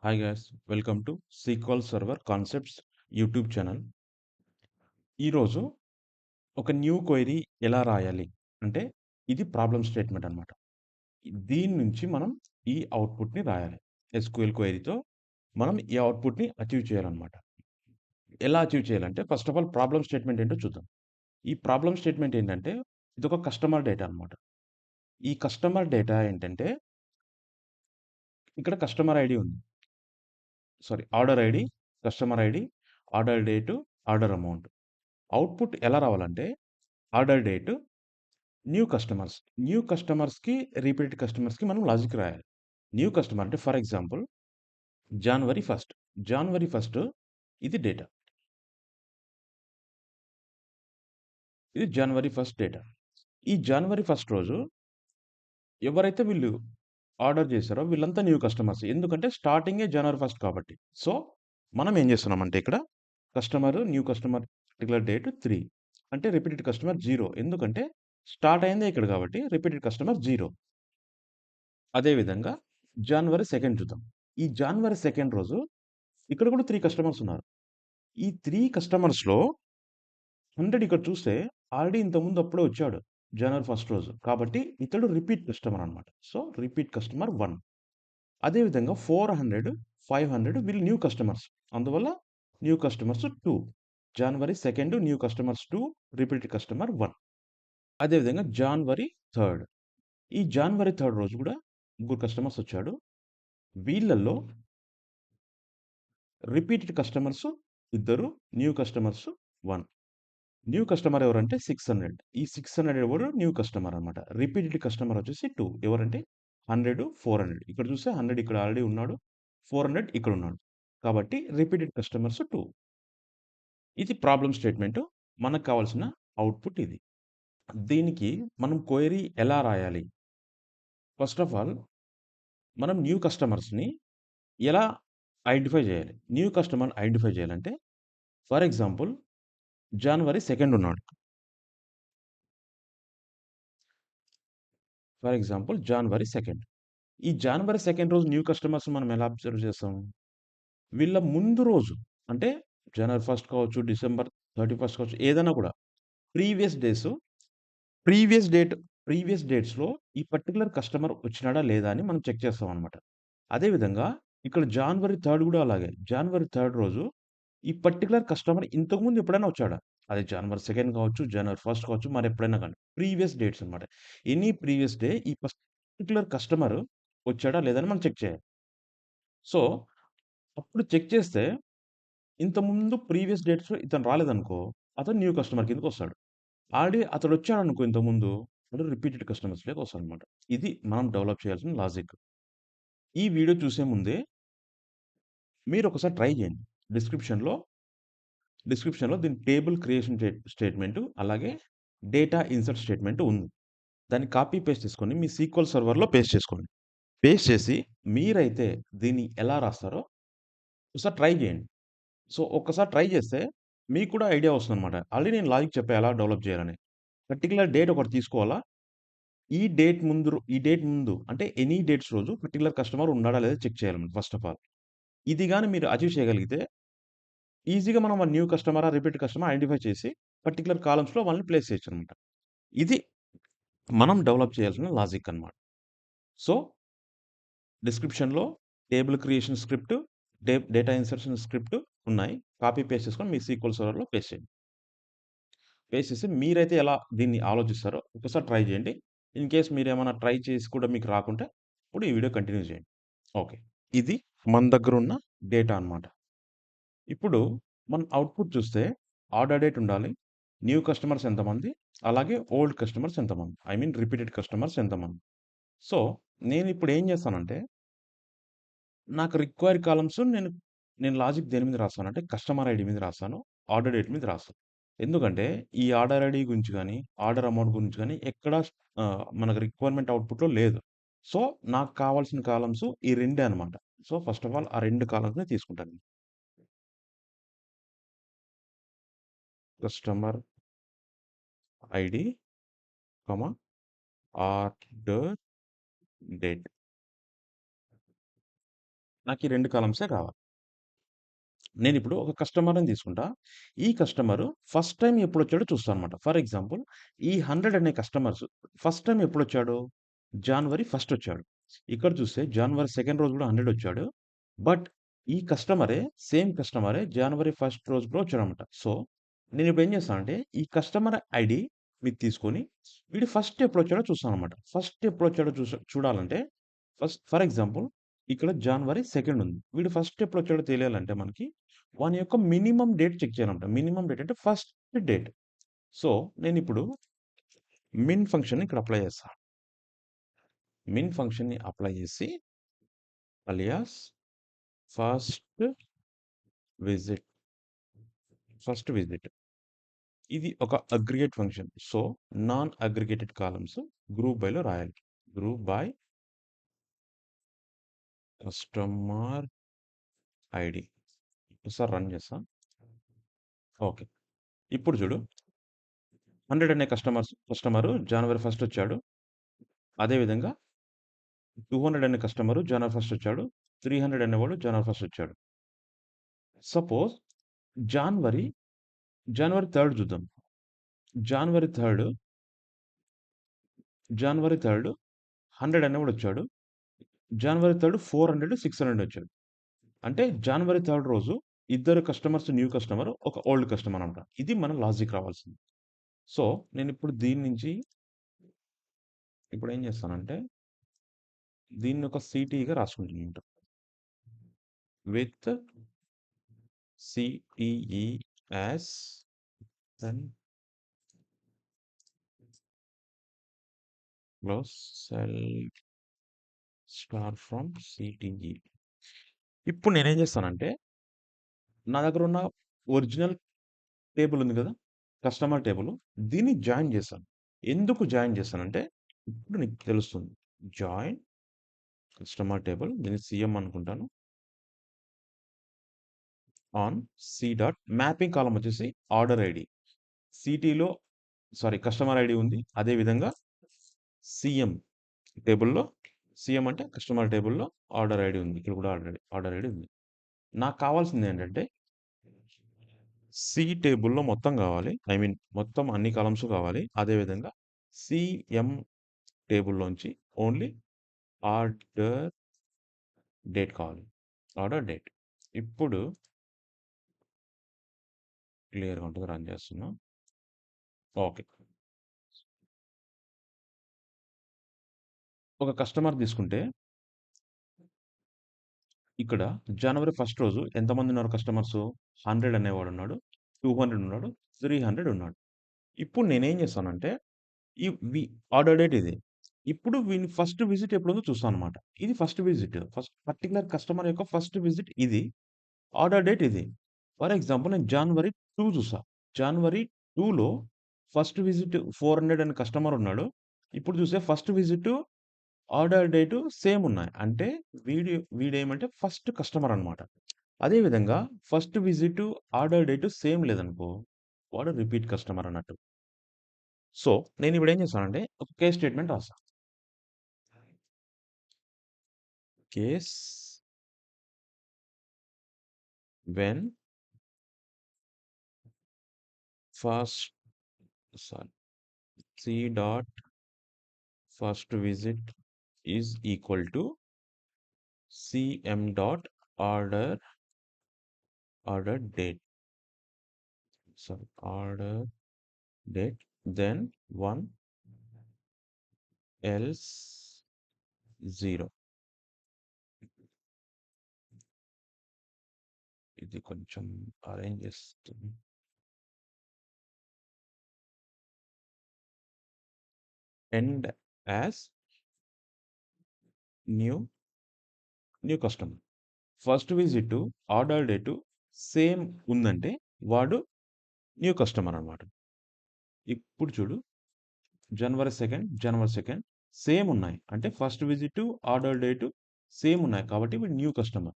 Hi guys, welcome to sequel server concepts YouTube channel. ఈరోజు ఒక new query ఎలా రాయాలి అంటే ఇది ప్రాబ్లమ్ స్టేట్మెంట్ అనమాట. దీని నుంచి మనం ఈ అవుట్పుట్ని రాయాలి. ఎస్క్యూఎల్ క్వెరీతో మనం ఈ అవుట్పుట్ని అచీవ్ చేయాలన్నమాట. ఎలా అచీవ్ చేయాలంటే first of all problem statement ఏంటో చూద్దాం. ఈ ప్రాబ్లమ్ స్టేట్మెంట్ ఏంటంటే ఇది ఒక కస్టమర్ డేటా అనమాట. ఈ కస్టమర్ డేటా ఏంటంటే ఇక్కడ కస్టమర్ ఐడి ఉంది. Order ID, customer ID, order date, order amount. Output ఎలా రావాలంటే order date, new customers. New కస్టమర్స్‌కి, రిపీటెడ్ కస్టమర్స్‌కి మనం లాజిక్ రాయాలి. న్యూ కస్టమర్ అంటే ఫర్ ఎగ్జాంపుల్ జనవరి 1. జనవరి 1 ఇది డేటా. ఇది జనవరి 1 డేటా. ఈ జనవరి 1 రోజు ఎవరైతే వీళ్ళు ఆర్డర్ చేశారో వీళ్ళంతా న్యూ కస్టమర్స్. ఎందుకంటే స్టార్టింగే జనవరి 1 కాబట్టి. సో, మనం ఏం చేస్తున్నామంటే ఇక్కడ న్యూ కస్టమర్ పర్టిక్యులర్ డేట్ 3 అంటే రిపీటెడ్ కస్టమర్ 0 ఎందుకంటే స్టార్ట్ అయిందే ఇక్కడ కాబట్టి రిపీటెడ్ కస్టమర్ 0. అదే విధంగా జనవరి 2 చూద్దాం. ఈ జనవరి 2 రోజు ఇక్కడ కూడా 3 కస్టమర్స్ ఉన్నారు. ఈ 3 కస్టమర్స్‌లో 100 ఇక్కడ చూస్తే ఆల్రెడీ ఇంతకుముందు అప్పుడే వచ్చాడు. జనవరి 1 రోజు. కాబట్టి ఇతడు రిపీట్ కస్టమర్ అన్నమాట. So, repeat customer 1. అదే విధంగా 400, 500 వీళ్ళు న్యూ కస్టమర్స్. అందువల్ల న్యూ కస్టమర్స్ 2. జనవరి 2 న్యూ కస్టమర్స్ 2, రిపీట్ కస్టమర్ 1. అదే విధంగా జనవరి 3. ఈ జనవరి 3 రోజు కూడా ముగ్గురు కస్టమర్స్ వచ్చాడు. వీళ్ళల్లో రిపీటెడ్ కస్టమర్స్ ఇద్దరు, న్యూ కస్టమర్స్ 1. న్యూ కస్టమర్ ఎవరంటే 600. ఈ 600 ఎవరు న్యూ కస్టమర్ అనమాట. రిపీటెడ్ కస్టమర్ వచ్చేసి 2 ఎవరంటే 100, 400. ఇక్కడ చూస్తే 100 ఇక్కడ ఆల్రెడీ ఉన్నాడు. 400 ఇక్కడ ఉన్నాడు. కాబట్టి రిపీటెడ్ కస్టమర్స్ 2. ఇది ప్రాబ్లమ్ స్టేట్మెంట్. మనకు కావాల్సిన అవుట్‌పుట్ ఇది. దీనికి మనం క్వెరీ ఎలా రాయాలి? ఫస్ట్ ఆఫ్ ఆల్ మనం న్యూ కస్టమర్స్‌ని ఎలా ఐడెంటిఫై చేయాలి? న్యూ కస్టమర్‌ని ఐడెంటిఫై చేయాలంటే ఫర్ ఎగ్జాంపుల్ జనవరి 2 ఉన్నాడు. ఫర్ ఎగ్జాంపుల్ జనవరి 2. ఈ జనవరి 2 రోజు న్యూ కస్టమర్స్ మనం ఎలా అబ్జర్వ్ చేస్తాం? వీళ్ళ ముందు రోజు అంటే జనవరి 1 కావచ్చు, డిసెంబర్ 31 కావచ్చు ఏదైనా కూడా previous days, previous date previous డేట్స్‌లో ఈ పర్టిక్యులర్ కస్టమర్ వచ్చినాడా లేదా అని మనం చెక్ చేస్తామనమాట. అదే విధంగా ఇక్కడ జనవరి 3 కూడా అలాగే. జనవరి 3 రోజు ఈ పర్టిక్యులర్ కస్టమర్ ఇంతకుముందు ఎప్పుడైనా వచ్చాడా? అది జనవరి 2 కావచ్చు, జనవరి 1 కావచ్చు మరెప్పుడైనా గానీ. ప్రీవియస్ డేట్స్ అనమాట. ఎనీ ప్రీవియస్ డే ఈ పర్టిక్యులర్ కస్టమర్ వచ్చాడా లేదా అని మనం చెక్ చేయాలి. సో, అప్పుడు చెక్ చేస్తే ఇంతకుముందు ప్రీవియస్ డేట్స్‌లో ఇతను రాలేదనుకో, అతను న్యూ కస్టమర్ కిందకొస్తాడు. ఆల్రెడీ అతడొచ్చాడనుకో ఇంతకుముందు, అతడు రిపీటెడ్ కస్టమర్స్‌లోకి వస్తాడనమాట. ఇది మనం డెవలప్ చేయాల్సిన లాజిక్. ఈ వీడియో చూసే ముందే మీరొకసారి ట్రై చేయండి. డిస్క్రిప్షన్‌లో దీని టేబుల్ క్రియేషన్ స్టేట్మెంటు, అలాగే డేటా ఇన్సర్ట్ స్టేట్మెంట్ ఉంది. దాన్ని కాపీ పేస్ట్ చేసుకొని మీ సీక్వెల్ సర్వర్‌లో పేస్ట్ చేసుకోండి. పేస్ట్ చేసి మీరైతే దీన్ని ఎలా రాస్తారో ఒకసారి ట్రై చేయండి. సో, ఒక్కసారి ట్రై చేస్తే మీకు కూడా ఐడియా వస్తుందనమాట. ఆల్రెడీ నేను లాజిక్ చెప్పా ఎలా డెవలప్ చేయాలని. పర్టిక్యులర్ డేట్ ఒకటి తీసుకోవాలా? ఈ డేట్ ముందు అంటే ఎనీ డేట్స్ రోజు పర్టిక్యులర్ కస్టమర్ ఉన్నాడా లేదా చెక్ చేయాలన్నమాట ఫస్ట్ ఆఫ్ ఆల్. ఇది గాని మీరు అచీవ్ చేయగలిగితే ఈజీగా మనం ఆ న్యూ కస్టమరా, రిపీట్ కస్టమరా ఐడెంటిఫై చేసి పర్టిక్యులర్ కాలమ్స్‌లో వాళ్ళని ప్లేస్ చేయొచ్చనమాట. ఇది మనం డెవలప్ చేయాల్సిన లాజిక్ అన్నమాట. సో, డిస్క్రిప్షన్‌లో table creation script, data insertion script ఉన్నాయి. కాపీ పేస్ట్ చేసుకొని మీ సీక్వెల్ సర్వర్‌లో పేస్ట్ చేయండి. పేస్ట్ చేసి మీరైతే ఎలా దీన్ని ఆలోచిస్తారో ఒకసారి ట్రై చేయండి. ఇన్ కేస్ మీరేమన్నా ట్రై చేసి కూడా మీకు రాకుంటే ఇప్పుడు ఈ వీడియో కంటిన్యూ చేయండి. ఓకే. ఇది మన దగ్గరున్న డేటా అన్నమాట. ఇప్పుడు మనం అవుట్‌పుట్ చూస్తే ఆర్డర్ డేట్ ఉండాలి. న్యూ కస్టమర్స్ ఎంతమంది? అలాగే ఓల్డ్ కస్టమర్స్ ఎంతమంది? ఐ మీన్ రిపీటెడ్ కస్టమర్స్ ఎంతమంది? సో, నేనిప్పుడు ఏం చేస్తానంటే, నాకు రిక్వైర్డ్ కాలమ్స్ నేను లాజిక్ దేని మీద రాస్తానంటే, కస్టమర్ ఐడీ మీద రాస్తాను. ఆర్డర్ డేట్ మీద రాస్తాను. ఎందుకంటే, ఈ ఆర్డర్ ఐడీ గురించి గాని, ఆర్డర్ అమౌంట్ గురించి గాని ఎక్కడ మనకు రిక్వైర్మెంట్ అవుట్‌పుట్‌లో లేదు. సో, నాకు కావాల్సిన కాలమ్స్ ఈ రెండే అన్నమాట. సో, ఫస్ట్ ఆఫ్ ఆల్ ఆ 2 కాలమ్స్‌ని తీసుకుంటాను. Customer ID, comma order date. నాకు ఈ 2 కాలమ్సే కావాలి. నేనిప్పుడు ఒక కస్టమర్‌ని తీసుకుంటా. ఈ కస్టమరు ఫస్ట్ టైమ్ ఎప్పుడొచ్చాడో చూస్తానన్నమాట. ఫర్ ఎగ్జాంపుల్ ఈ 100 అనే కస్టమర్స్ ఫస్ట్ టైమ్ ఎప్పుడొచ్చాడు? జాన్వరి ఫస్ట్ వచ్చాడు. ఇక్కడ చూస్తే జాన్వరి సెకండ్ రోజు కూడా 100 వచ్చాడు. బట్ ఈ కస్టమరే సేమ్ కస్టమరే జాన్వరి ఫస్ట్ రోజు కూడా వచ్చాడన్నమాట. సో, నేనిప్పుడు ఏం చేస్తానంటే ఈ కస్టమర్ ఐడీ మీకు తీసుకొని వీడు ఫస్ట్ ఎప్పుడొచ్చాడో చూస్తానన్నమాట. ఫస్ట్ ఎప్పుడొచ్చాడో చూడాలంటే ఫర్ ఎగ్జాంపుల్ ఇక్కడ జాన్వరి సెకండ్ ఉంది. వీడు ఫస్ట్ ఎప్పుడొచ్చాడో తెలియాలంటే మనకి వాని యొక్క మినిమమ్ డేట్ చెక్ చేయాలన్నమాట. మినిమమ్ డేట్ అంటే ఫస్ట్ డేట్. సో, నేనిప్పుడు మిన్ ఫంక్షన్‌ని ఇక్కడ అప్లై చేస్తా. మిన్ ఫంక్షన్‌ని అప్లై చేసి alias first visit, first visit. ఇది ఒక aggregate function. So, non aggregated columns group బైలో రాయాలి. Group by customer ID. ఒకసారి రన్ చేస్తా. ఓకే. ఇప్పుడు చూడు 100 అనే కస్టమరు జనవరి ఫస్ట్ వచ్చాడు. అదేవిధంగా 200 అనే కస్టమరు జనవరి ఫస్ట్ వచ్చాడు. 300 అనేవాడు జనవరి ఫస్ట్ వచ్చాడు. సపోజ్ జాన్వరి, జనవరి థర్డ్ చూద్దాం. జాన్వరి థర్డ్, జనవరి థర్డ్ 100 అనేవాడు వచ్చాడు. జనవరి థర్డ్ 400, 600 వచ్చాడు. అంటే జనవరి థర్డ్ రోజు ఇద్దరు కస్టమర్స్ న్యూ కస్టమర్, ఒక ఓల్డ్ కస్టమర్ అనమాట. ఇది మన లాజిక్ రావాల్సింది. సో, నేనిప్పుడు దీని నుంచి ఇప్పుడేం చేస్తానంటే దీన్ని ఒక సిటీగా రాసుకుంటున్నాను. With CTE as then close cell star from CTE. ఇప్పుడు నేనేం చేస్తానంటే నా దగ్గర ఉన్న ఒరిజినల్ టేబుల్ ఉంది కదా! Customer table. దీన్ని జాయిన్ చేశాను. ఎందుకు జాయిన్ చేశానంటే ఇప్పుడు నీకు తెలుస్తుంది. జాయిన్ కస్టమర్ టేబుల్ దీన్ని సీఎం అనుకుంటాను. On C dot mapping column వచ్చేసి ఆర్డర్ ఐడి. సిటీలో కస్టమర్ ఐడి ఉంది. అదే విధంగా సీఎం టేబుల్‌లో సీఎం అంటే కస్టమర్ టేబుల్‌లో ఆర్డర్ ఐడి ఉంది. ఇక్కడ కూడా ఆర్డర్ ఐడి ఉంది. నాకు కావాల్సిందేంటంటే సి టేబుల్‌లో మొత్తం కావాలి. ఐ మీన్ మొత్తం అన్ని కాలమ్స్ కావాలి. అదే విధంగా సీఎం టేబుల్‌లోంచి ఓన్లీ ఆర్డర్ డేట్ కావాలి. Order date. ఇప్పుడు క్లియర్‌గా ఉంటుంది. రన్ చేస్తున్నా. ఓకే. ఒక కస్టమర్ తీసుకుంటే ఇక్కడ జనవరి ఫస్ట్ రోజు ఎంతమంది ఉన్నారు కస్టమర్సు? 100 అనేవాడున్నాడు. 200 ఉన్నాడు. 300 ఉన్నాడు. ఇప్పుడు నేనేం చేస్తానంటే ఈ వి ఆర్డర్ డేట్ ఇది. ఇప్పుడు వీని ఫస్ట్ విజిట్ ఎప్పుడుందో చూస్తానన్నమాట. ఇది first visit. First particular customer యొక్క ఫస్ట్ విజిట్ ఇది. ఆర్డర్ డేట్ ఇది. ఫర్ ఎగ్జాంపుల్ నేను జనవరి 2 చూసా. జనవరి 2లో ఫస్ట్ విజిట్ 400 అనే కస్టమర్ ఉన్నాడు. ఇప్పుడు చూస్తే first visit, order date same ఉన్నాయి. అంటే వీడేమంటే ఫస్ట్ కస్టమర్ అన్నమాట. అదే విధంగా first visit, order date same లేదనుకో, వాడు రిపీట్ కస్టమర్ అన్నట్టు. సో, నేనిప్పుడు ఏం చేస్తానంటే ఒక కేస్ స్టేట్‌మెంట్ రాస్తా. Case when first sorry C dot first visit is equal to CM dot order order date order date then 1 else 0. ఇది కొంచెం అరేంజ్ చేస్తుంది. End as new customer. First visit, order date same ఉందంటే వాడు new customer అన్నమాట. ఇప్పుడు చూడు జనవరి second same ఉన్నాయి. అంటే first visit, order date same ఉన్నాయి. కాబట్టి వీడు న్యూ కస్టమర్.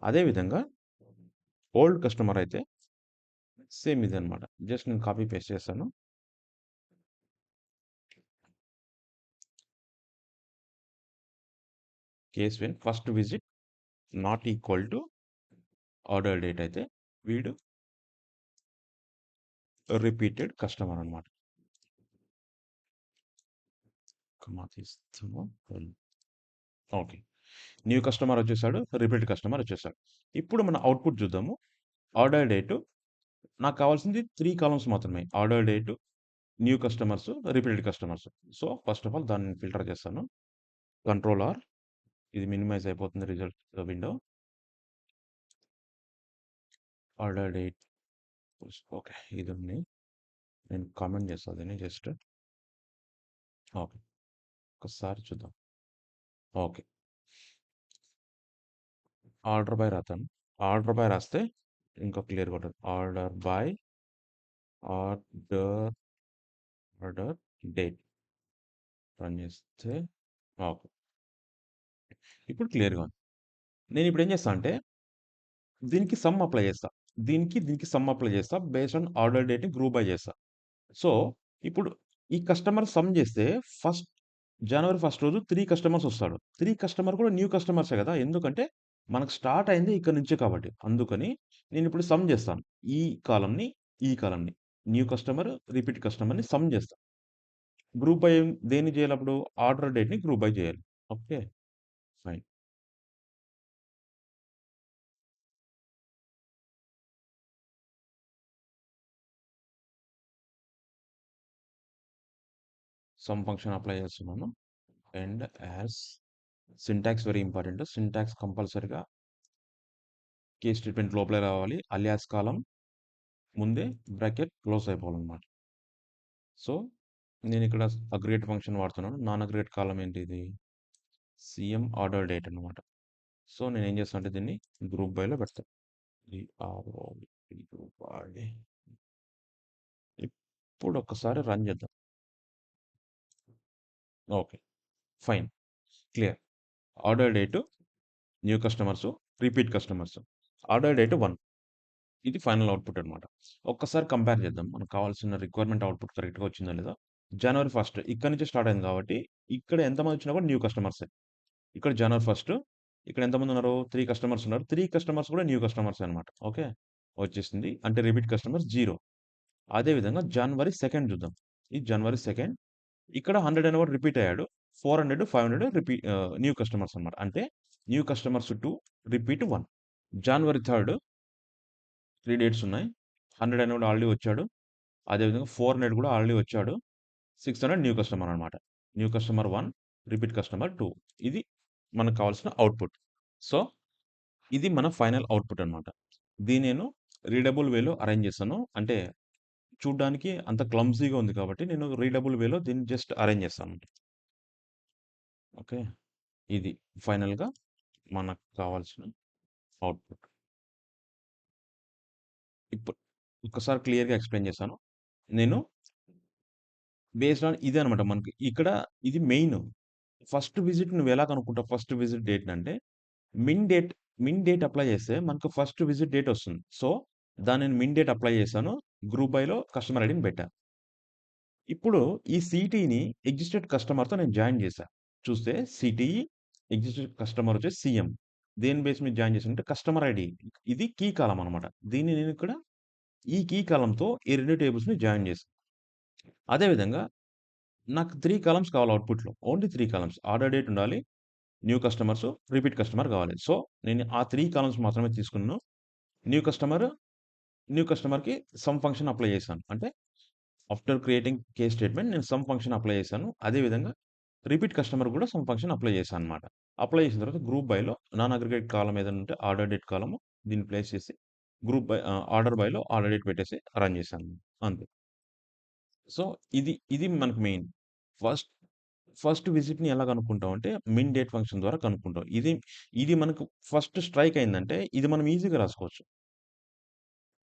అదే విధంగా ఓల్డ్ కస్టమర్ అయితే సేమ్ ఇదన్నమాట. జస్ట్ నేను కాపీ పేస్ట్ చేశాను. Case when first visit not equal to order date అయితే వీడు రిపీటెడ్ కస్టమర్ అనమాట. తీస్తాము. ఓకే. న్యూ కస్టమర్ వచ్చేసాడు. రిపీట్ కస్టమర్ వచ్చేసాడు. ఇప్పుడు మన అవుట్‌పుట్ చూద్దాము. ఆర్డర్ డేటు నాకు కావాల్సింది 3 కాలమ్స్ మాత్రమే. Order date, new customers, repeated customers. So, first of all దాన్ని ఫిల్టర్ చేస్తాను. కంట్రోల్ ఆర్ ఇది మినిమైజ్ అయిపోతుంది result window. Order date okay. ఇది ఉంది. నేను కామెంట్ చేస్తాను దీన్ని జస్ట్. ఓకే. ఒకసారి చూద్దాం. ఓకే. ఆర్డర్ బై రాతాను. ఆర్డర్ బై రాస్తే ఇంకా క్లియర్‌గా ఉంటది. ఆర్డర్ ఆర్డర్ డేట్ రన్ చేస్తే ఓకే. ఇప్పుడు క్లియర్‌గా ఉంది. నేనిప్పుడు ఏం చేస్తా అంటే దీనికి సమ్ అప్లై చేస్తా. దీనికి సమ్ అప్లై చేస్తా. బేస్డ్ ఆన్ ఆర్డర్ డేట్‌ని గ్రూప్ బై చేస్తా. సో, ఇప్పుడు ఈ కస్టమర్ సమ్ చేస్తే ఫస్ట్ జనవరి 1 రోజు 3 కస్టమర్స్ వస్తాడు. 3 కస్టమర్ కూడా న్యూ కస్టమర్సే కదా! ఎందుకంటే మనకు స్టార్ట్ అయింది ఇక్కడి నుంచే కాబట్టి. అందుకని నేనిప్పుడు సమ్ చేస్తాను. ఈ కాలమ్‌ని, ఈ కాలమ్‌ని. న్యూ కస్టమర్, రిపీట్ కస్టమర్‌ని సమ్ చేస్తా. గ్రూప్ బై దేన్ని చేయాలప్పుడు? ఆర్డర్ డేట్‌ని గ్రూప్ బై చేయాలి. Okay. Fine. Sum function apply చేస్తున్నాను. And as syntax very important. Syntax కంపల్సరీగా కేస్ స్టేట్మెంట్ లోపలే రావాలి. అలియాస్ కాలమ్ ముందే బ్రాకెట్ క్లోజ్ అయిపోవాలన్నమాట. సో, నేనిక్కడ అగ్రిగేట్ ఫంక్షన్ వాడుతున్నాను. నాన్ అగ్రిగేట్ కాలమ్ ఏంటి ఇది? సీఎం ఆర్డర్ డేట్ అన్నమాట. సో, నేనేం చేస్తా అంటే దీన్ని గ్రూప్ బైలో పెడతా. Group by. ఇప్పుడు ఒక్కసారి రన్ చేద్దాం. Okay. Fine. Clear. Order date, new customers, repeat customers. Order date 1. ఇది ఫైనల్ అవుట్‌పుట్ అనమాట. ఒక్కసారి కంపేర్ చేద్దాం. మనకు కావాల్సిన రిక్వైర్మెంట్ అవుట్‌పుట్ కరెక్ట్‌గా వచ్చిందా లేదా? జనవరి 1 ఇక్కడి నుంచే స్టార్ట్ అయింది కాబట్టి, ఇక్కడ ఎంతమంది వచ్చినా కూడా న్యూ కస్టమర్సే. ఇక్కడ జనవరి 1 ఇక్కడ ఎంతమందున్నారు? 3 కస్టమర్స్ ఉన్నారు. 3 కస్టమర్స్ కూడా న్యూ కస్టమర్సే అనమాట. ఓకే. వచ్చేసింది. అంటే రిపీట్ కస్టమర్స్ 0. అదే విధంగా జనవరి 2 చూద్దాం. ఈ జనవరి 2 ఇక్కడ 100 అనేవాడు రిపీట్ అయ్యాడు. 400, 500 న్యూ కస్టమర్స్ అనమాట. అంటే న్యూ కస్టమర్స్ 2, రిపీట్ 1. జనవరి 3 3 డేట్స్ ఉన్నాయి. 100 అనేవాడు ఆల్రెడీ వచ్చాడు. అదేవిధంగా 400 కూడా ఆల్రెడీ వచ్చాడు. 600 న్యూ కస్టమర్ అనమాట. New customer 1, repeat customer 2. ఇది మనకు కావాల్సిన అవుట్‌పుట్. సో, ఇది మన ఫైనల్ అవుట్‌పుట్ అనమాట. దీన్ని నేను రీడబుల్ వేలో అరేంజ్ చేశాను. అంటే చూడ్డానికి అంత క్లమ్జీగా ఉంది కాబట్టి నేను రీడబుల్ వేలో దీన్ని జస్ట్ అరేంజ్ చేస్తాను. ఓకే. ఇది ఫైనల్‌గా మనకు కావాల్సిన అవుట్‌పుట్. ఇప్పుడు ఒక్కసారి క్లియర్‌గా ఎక్స్‌ప్లెయిన్ చేశాను. నేను బేస్డ్ ఆన్ ఇదే అనమాట మనకి. ఇక్కడ ఇది మెయిన్. ఫస్ట్ విజిట్ నువ్వెలా కనుక్కుంటావు? ఫస్ట్ విజిట్ డేట్‌నంటే మిన్ డేట్, మిన్ డేట్ అప్లై చేస్తే మనకు ఫస్ట్ విజిట్ డేట్ వస్తుంది. సో, దాన్ని నేను మిన్ డేట్ అప్లై చేశాను. గ్రూప్ బైలో కస్టమర్ ఐడీని పెట్టా. ఇప్పుడు ఈ సీటీని ఎగ్జిస్టెడ్ కస్టమర్‌తో నేను జాయిన్ చేశా. చూస్తే సిటీఈ ఎగ్జిస్టెడ్ కస్టమర్ వచ్చేసి సీఎం. దేని బేస్ మీద జాయిన్ చేశానంటే కస్టమర్ ఐడీ. ఇది కీ కాలమ్ అనమాట. దీన్ని నేను ఇక్కడ ఈ కీ కాలమ్‌తో ఈ 2 టేబుల్స్‌ని జాయిన్ చేశా. అదే విధంగా నాకు 3 కాలమ్స్ కావాలి అవుట్‌పుట్‌లో. Only 3 columns. ఆర్డర్ డేట్ ఉండాలి. న్యూ కస్టమర్స్, రిపీట్ కస్టమర్ కావాలి. సో, నేను ఆ 3 కాలమ్స్ మాత్రమే తీసుకున్నాను. న్యూ కస్టమర్, న్యూ కస్టమర్‌కి సమ్ ఫంక్షన్ అప్లై చేశాను. అంటే ఆఫ్టర్ క్రియేటింగ్ కేస్ స్టేట్మెంట్ నేను సమ్ ఫంక్షన్ అప్లై చేశాను. అదే విధంగా రిపీట్ కస్టమర్ కూడా సమ్ ఫంక్షన్ అప్లై చేశానన్నమాట. అప్లై చేసిన తర్వాత గ్రూప్ బైలో నాన్ అగ్రిగేట్ కాలమ్ ఏదైనా ఉంటే ఆర్డర్ డేట్ కాలమ్ దీన్ని ప్లేస్ చేసి ఆర్డర్ బైలో ఆర్డర్ డేట్ పెట్టేసి రన్ చేశాను. అంతే. సో, ఇది మనకు మెయిన్. ఫస్ట్ ఫస్ట్ విజిట్‌ని ఎలా కనుక్కుంటాం అంటే మిన్ డేట్ ఫంక్షన్ ద్వారా కనుక్కుంటాం. ఇది మనకు ఫస్ట్ స్ట్రైక్ అయిందంటే ఇది మనం ఈజీగా రాసుకోవచ్చు.